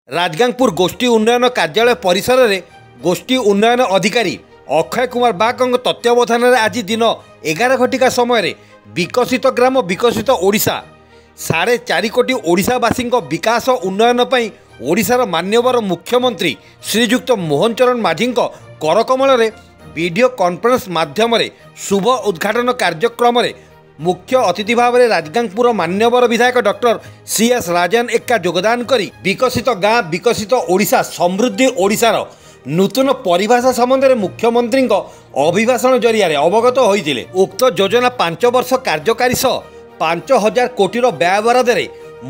राजगांगपुर गोष्ठी उन्नयन कार्यालय परिसर में गोष्ठी उन्नयन अधिकारी अक्षय कुमार बाग तत्वावधान में आज दिन 11 घटिका समय विकसित ग्राम विकसित ओडिशा 4.5 कोटी ओडिशावासी विकास उन्नयन पर ओडिशार मान्यवर मुख्यमंत्री श्रीजुक्त मोहन चरण माझी करकमल वीडियो कॉन्फ्रेंस माध्यम शुभ उद्घाटन कार्यक्रम मुख्य अतिथि भाव में राजगांगपुर मान्यवर विधायक डॉक्टर सीएस राजन एक्का योगदान करी विकसित गाँ विकसित ओडिशा समृद्धि ओडिशार नूतन परिभाषा संबंध में मुख्यमंत्री अभिभाषण जरिया अवगत होते। उक्त योजना 5 वर्ष कार्यकारी सह 5,000 कोटी व्यय बराद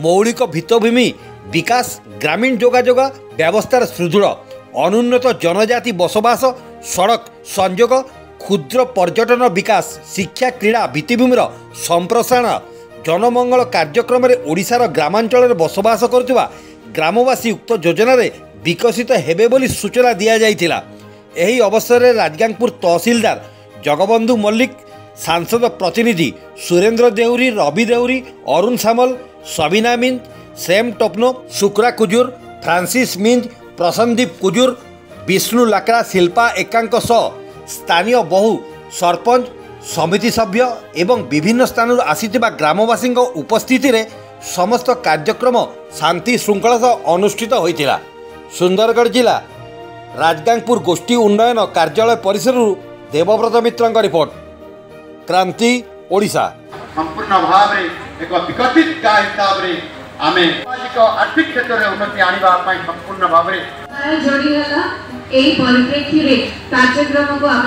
मौलिक भित्तिभूमि विकास ग्रामीण जोगाजोग व्यवस्थार सुदृढ़ अनुन्नत जनजाति बसवास सड़क संयोग क्षुद्र पर्यटन विकास शिक्षा क्रीड़ा भित्तिभूमिर संप्रसारण जनमंगल कार्यक्रम में ओडिशार ग्रामांचल बसवास करुवा ग्रामवासी उक्त योजन विकसित हेबे बोली सूचना दि जाइथिला। एही अवसर में राजगांगपुर तहसीलदार जगबंधु मल्लिक सांसद प्रतिनिधि सुरेंद्र देउरी रवि देउरी अरुण सामल सबिना मिंज सेम टोपनो शुक्रा कुजूर फ्रांसिस मिंज प्रसन्नदीप कुजूर विष्णु लाकड़ा शिल्पा एकांक सह स्थानीय बहु सरपंच समिति सभ्य एवं विभिन्न स्थान आसीथिबा ग्रामवासी उपस्थिति रे समस्त कार्यक्रम शांति श्रृंखला सह अनुष्ठित होइतिला। सुंदरगढ़ जिला राजगांगपुर गोष्ठी उन्नयन कार्यालय परिसर देवव्रत मित्र रिपोर्ट क्रांति ओडिशा संपूर्ण भाव में एक विकसित गाँ हिसाब से आम सामाजिक आर्थिक क्षेत्र में उन्नति आने संपूर्ण भाव में जोड़ी परिप्रेक्षी कार्यक्रम को आम